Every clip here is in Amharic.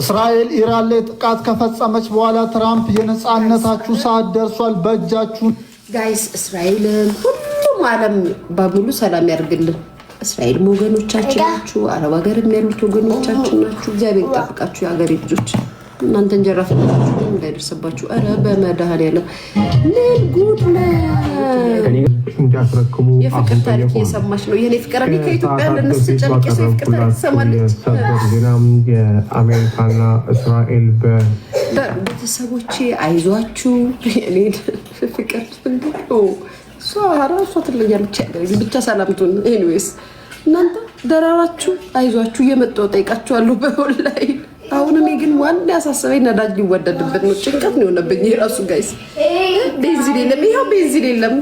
እስራኤል ኢራን ላይ ጥቃት ከፈጸመች በኋላ ትራምፕ የነጻነታችሁ ሰዓት ደርሷል በእጃችሁ ጋይስ እስራኤልን ሁሉም ዓለም በሙሉ ሰላም ያርግልን። እስራኤል ወገኖቻችን ናችሁ፣ አረብ ሀገር ያሉት ወገኖቻችን ናችሁ። እግዚአብሔር ይጠብቃችሁ የሀገሬ ልጆች። እናንተ እንጀራ ፍላችሁ እንዳይደርስባችሁ። አረ በመድኃኒዓለም ምን ጉድ ነው! የፍቅር ታሪክ እየሰማች ነው የኔ ፍቅር። እኔ ከኢትዮጵያ ለነሱ ጨርቄ ሰው የፍቅር ታሪክ ትሰማለች። የአሜሪካና እስራኤል ቤተሰቦቼ አይዟችሁ። እኔ ፍቅር እሷ ራሷ ትለያለች። ብቻ ሰላምቱን ኤኒዌይስ እናንተ ደራራችሁ አይዟችሁ። እየመጣሁ ጠይቃችኋለሁ በኦንላይን። አሁን እኔ ግን ዋና ያሳሰበኝ ነዳጅ ሊወደድበት ነው። ጭንቀት ነው የሆነብኝ የራሱ ጋይስ። ቤንዚን የለም፣ ይኸው ቤንዚን የለም።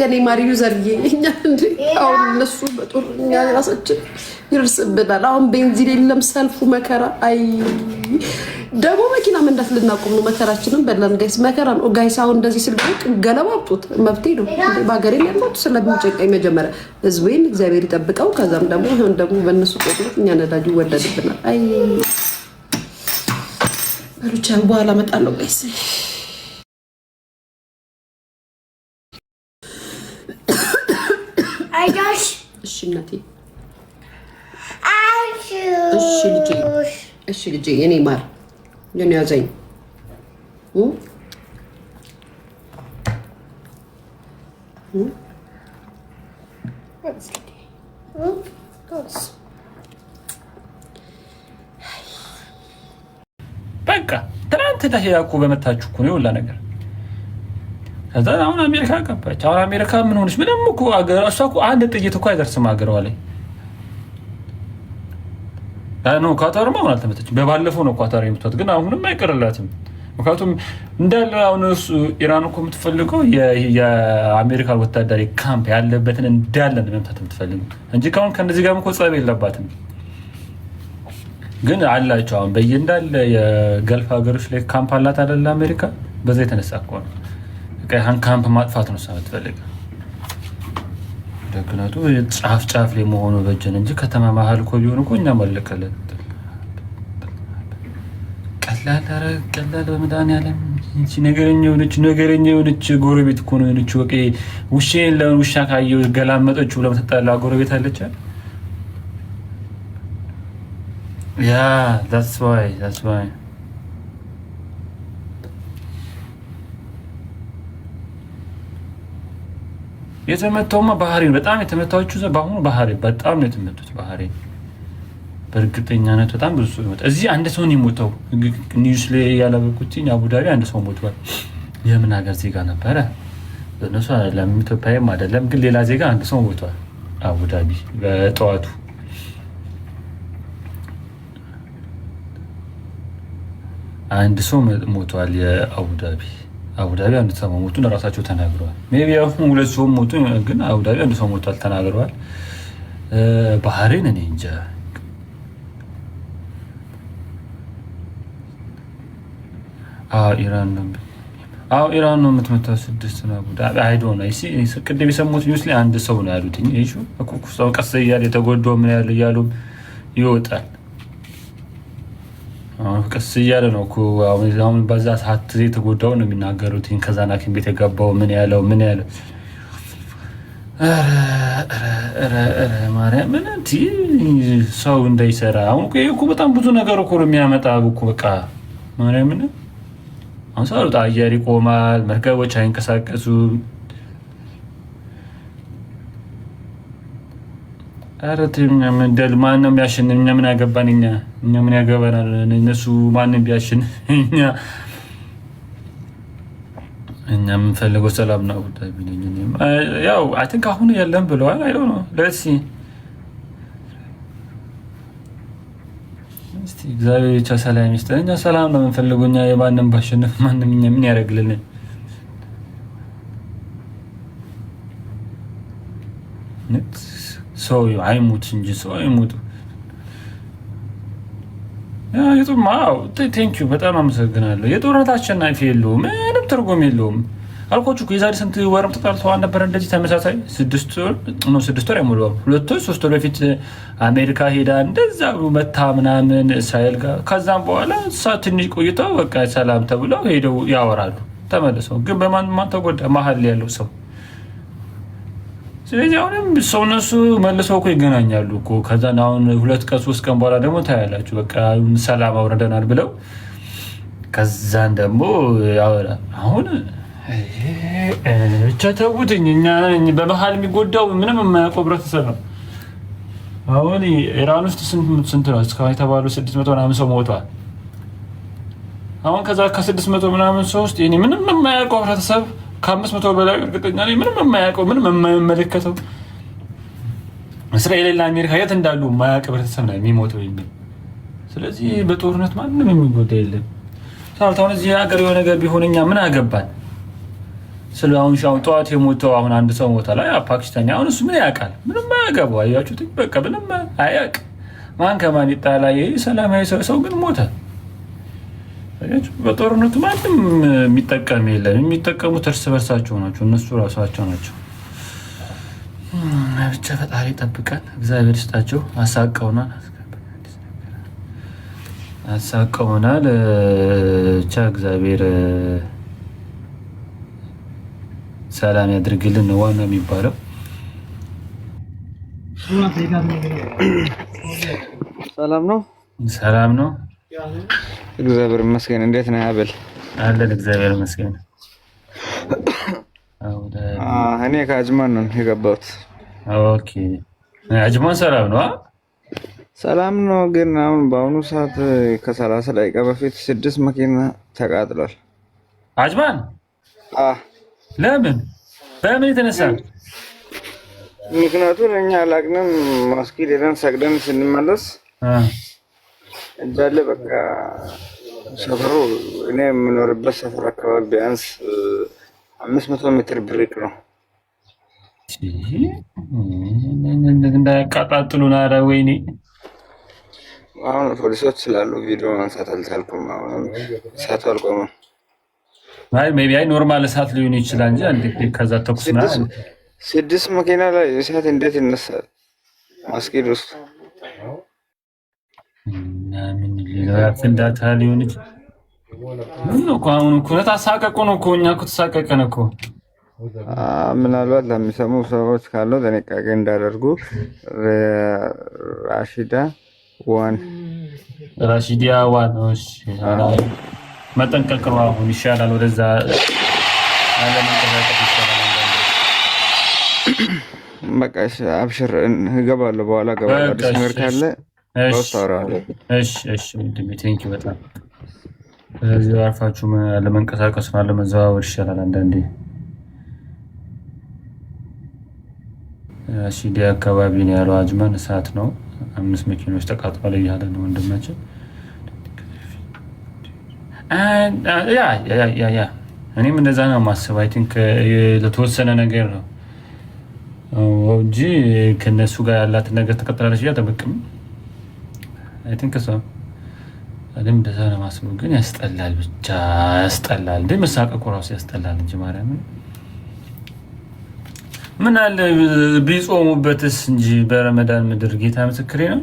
የኔ ማሪዩ ዘርዬ እኛ እንደ አሁን እነሱ በጦር እኛ ራሳችን ይርስብናል። አሁን ቤንዚን የለም፣ ሰልፉ መከራ። አይ ደግሞ መኪና መንዳት ልናቆም ነው። መከራችንን በላን ጋይስ፣ መከራ ነው ጋይስ። አሁን እንደዚህ ስልክ ገለባብጡት መብቴ ነው። በሀገሬ ያለሁት ስለሚጨንቀኝ መጀመሪያ ህዝቤን እግዚአብሔር ይጠብቀው። ከዛም ደግሞ በእነሱ ጦርነት እኛ ነዳጅ ይወደድብናል። አይ ሩቻን በኋላ እመጣለሁ ጋይስ። አይዳሽ እሺ እናቴ፣ እሺ ልጄ፣ የኔ ማር የኔ ያዘኝ። በቃ ትናንት ሄዳ እኮ በመታችሁ እኮ ነው ሁላ ነገር። ከዛ አሁን አሜሪካ ገባች። አሁን አሜሪካ ምን ሆነች? ምንም እኮ አገር እሷ እኮ አንድ ጥይት እኮ አይደርስም አገሯ ላይ። ነው ኳታርማ አሁን አልተመተችም። በባለፈው ነው ኳታር የምትወት፣ ግን አሁንም አይቀርላትም። ምክንያቱም እንዳለ አሁን ኢራን እኮ የምትፈልገው የአሜሪካ ወታደራዊ ካምፕ ያለበትን እንዳለ መምታት የምትፈልገው እንጂ ካሁን ከነዚህ ጋር እኮ ጸብ የለባትም። ግን አላቸው አሁን በየእንዳለ የገልፍ ሀገሮች ላይ ካምፕ አላት አይደለ አሜሪካ። በዛ የተነሳ እኮ ነው ያን ካምፕ ማጥፋት ነው የምትፈልገው። ደግነቱ ጫፍ ጫፍ ላይ መሆኑ በጀን እንጂ ከተማ መሀል እኮ ቢሆን እኮ እኛ ማለቀለን። ቀላል በመድኃኒዓለም ነገረኛ የሆነች ጎረቤት እኮ ነው የሆነች። በቃ ውሻዬን ለውሻ ካየሁ ገላመጠች ብላ የምትጣላ ጎረቤት አለች። Yeah, that's why. የተመታውማ ባህሬን በጣም የተመታዎቹ በአሁኑ ባህሬን በጣም ነው የተመቱት። ባህሬን በእርግጠኛነት በጣም ብዙ ሰው ይሞታል። እዚህ አንድ ሰው ነው የሞተው። ኒውስ ላይ ያለበኩትኝ አቡዳቢ አንድ ሰው ሞቷል። የምን ሀገር ዜጋ ነበረ? በእነሱ አይደለም ኢትዮጵያም አይደለም፣ ግን ሌላ ዜጋ አንድ ሰው ሞቷል አቡዳቢ በጠዋቱ። አንድ ሰው ሞቷል። የአቡዳቢ አንድ ሰው ሞቱን ራሳቸው ተናግረዋል። ሜቢ አሁን ሁለት ሰው ሞቱ፣ ግን አቡዳቢ አንድ ሰው ሞቷል ተናግረዋል። ባህሬን እኔ እንጃ። ኢራን ነው የምትመታው። 6 ነው አቡዳቢ። አይ ዶንት ኖ። ቅድም የሰሙት ኒውስ ላይ አንድ ሰው ነው ያሉት። እሺ ሰው ቀስ እያለ የተጎዳው ምን ያለ እያሉ ይወጣል። ቀስ እያለ ነው እኮ አሁን በዛ ሰዓት የተጎዳው ነው የሚናገሩት። ከዛ ናኪን ቤት የገባው ምን ያለው ማርያም ምን ሰው እንዳይሰራ አሁን እኮ በጣም ብዙ ነገር እኮ ነው የሚያመጣ እኮ በቃ ማርያም ምን አሁን ሰው አየር ይቆማል፣ መርከቦች አይንቀሳቀሱም። አረቴ ምን ደል ማን ነው የሚያሸንፍ? እኛ ምን ያገባን? እኛ ምን ያገባናል? እነሱ ማንም ቢያሸንፍ እኛ የምንፈልገው ሰላም ነው። ያው አይ ቲንክ አሁን የለም ብለዋል። አይ ዶንት ኖ ሌትስ ሲ። እስቲ እግዚአብሔር ብቻ ሰላም ይስጠን። እኛ ሰላም ነው የምንፈልገው። እኛ የማንም ባሸነፍ ማንም እኛ ምን ያደርግልናል? ሰው አይሙት እንጂ ሰው አይሙት። ቴንኪዩ በጣም አመሰግናለሁ። የጦርነት አሸናፊ የለውም፣ ምንም ትርጉም የለውም አልኮቹ። የዛሬ ስንት ወርም ተጣልተዋል ነበር እንደዚህ ተመሳሳይ 6 ወር አይሞላውም 2 ወር 3 ወር በፊት አሜሪካ ሄዳ እንደዛ መታ ምናምን እስራኤል ጋር። ከዛም በኋላ ትንሽ ቆይተው በቃ ሰላም ተብለው ሄደው ያወራሉ ተመልሰው። ግን በማን ተጎዳ? መሀል ያለው ሰው። ስለዚህ አሁንም ሰው እነሱ መልሰው እኮ ይገናኛሉ እኮ። ከዛ አሁን 2 ቀን 3 ቀን በኋላ ደግሞ ታያላችሁ በቃ ሰላም አውርደናል ብለው ከዛን ደግሞ ያወራል። አሁን ብቻ ተውትኝ። እኛ በመሀል የሚጎዳው ምንም የማያውቀው ህብረተሰብ ነው። አሁን ኢራን ውስጥ ስንት ነው እስካሁን የተባሉ 600 ምናምን ሰው ሞቷል። አሁን ከዛ ከ600 ምናምን ሰው ውስጥ ምንም የማያውቀው ህብረተሰብ ከ500 በላይ እርግጠኛ ነኝ ምንም የማያውቀው ምንም የማይመለከተው እስራኤልና አሜሪካ የት እንዳሉ የማያውቅ ህብረተሰብ ነው የሚሞተው የሚል። ስለዚህ በጦርነት ማንም የሚጎዳ የለም። አሁን እዚህ ሀገር የሆነ ነገር ቢሆን እኛ ምን አገባን? ስለ አሁን ጠዋት የሞተው አሁን አንድ ሰው ሞተ ላይ ፓኪስታኒ አሁን እሱ ምን ያውቃል? ምንም አያገባው። አያችሁት? በቃ ምንም አያውቅ። ማን ከማን ይጣላ? ሰላማዊ ሰው ግን ሞተ። በጦርነቱ ማንም የሚጠቀም የለም። የሚጠቀሙት እርስ በርሳቸው ናቸው፣ እነሱ ራሳቸው ናቸው። ብቻ ፈጣሪ ጠብቀን፣ እግዚአብሔር ይስጣቸው። አሳቀውናል። ብቻ እግዚአብሔር ሰላም ያድርግልን ነው ዋናው የሚባለው። ሰላም ነው፣ ሰላም ነው። እግዚአብሔር ይመስገን። እንዴት ነህ አቤል? አለን እግዚአብሔር ይመስገን። እኔ ከአጅማን ነው የገባሁት። ኦኬ አጅማን ሰላም ነው? ሰላም ነው። ግን አሁን በአሁኑ ሰዓት ከ30 ደቂቃ በፊት 6 መኪና ተቃጥሏል። አጅማን? ለምን? በምን የተነሳ? ምክንያቱም እኛ አላቅንም። መስጊድ ሄደን ሰግደን ስንመለስ እንዳለ በቃ ሰፈሩ እኔ የምኖርበት ሰፈር አካባቢ ቢያንስ 500 ሜትር ብርቅ ነው። እንዳያቃጣጥሉን። ኧረ ወይኔ! አሁን ፖሊሶች ስላሉ ቪዲዮ ማንሳት አልቻልኩም። አሁን እሳቱ አልቆመም። ሜይ ቢ ኖርማል እሳት ሊሆን ይችላል እንጂ አንድ ከዛ ተኩስና 6 መኪና ላይ እሳት እንዴት ይነሳል? መስጊድ ውስጥ ምን ሌላ ፍንዳታ ሊሆን ይችላል። ምን ነው አሁን እኮ ተሳቀቁ ነው እኮ እኛ እኮ ተሳቀቀን እኮ። ምናልባት ለሚሰሙ ሰዎች ካለው ጥንቃቄ እንዳደርጉ። ራሺዲያ ዋን እሺ፣ መጠንቀቅ ነው አሁን ይሻላል። ወደዛ አለመንቀሳቀስ ይሻላል። በቃ አብሽር፣ እገባለሁ፣ በኋላ እገባለሁ። አዲስ ነገር ካለ እሺ እሺ። ቴንክ ዩ በጣም። ስለዚህ አርፋችሁ አለመንቀሳቀስ ነው አለመዘዋወር ይሻላል አንዳንዴ። ራሺዲያ አካባቢ ነው ያለው አጅማን እሳት ነው። 5 መኪኖች ተቃጥሏል እያለ ነው ወንድማችን። ያ እኔም እንደዛ ነው የማስበው። አይ ቲንክ ለተወሰነ ነገር ነው እንጂ ከነሱ ጋር ያላትን ነገር ተቀጥላለች እያጠበቅም አይ ቲንክ እሷ እኔም እንደዛ ነው የማስበው። ግን ያስጠላል፣ ብቻ ያስጠላል። እንደ መሳቀቁ ራሱ ያስጠላል እንጂ ማርያምን ምን አለ ቢጾሙበትስ እንጂ በረመዳን ምድር። ጌታ ምስክሬ ነው።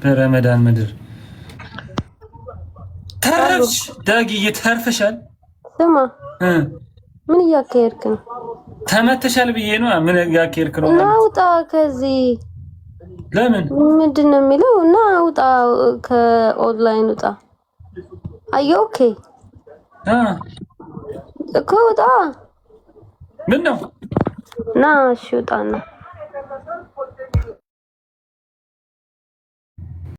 በረመዳን ምድር ተርፍሽ ዳጊዬ፣ ተርፈሻል። ስማ ምን እያካሄድክ ነው? ተመተሻል ብዬ ነው። ምን እያካሄድክ ነው? ናውጣ ከዚህ። ለምን? ምንድን ነው የሚለው? እና ውጣ፣ ከኦንላይን ውጣ። አዩ ኦኬ እኮ ውጣ። ምን ነው? ና እሺ፣ ውጣ ነው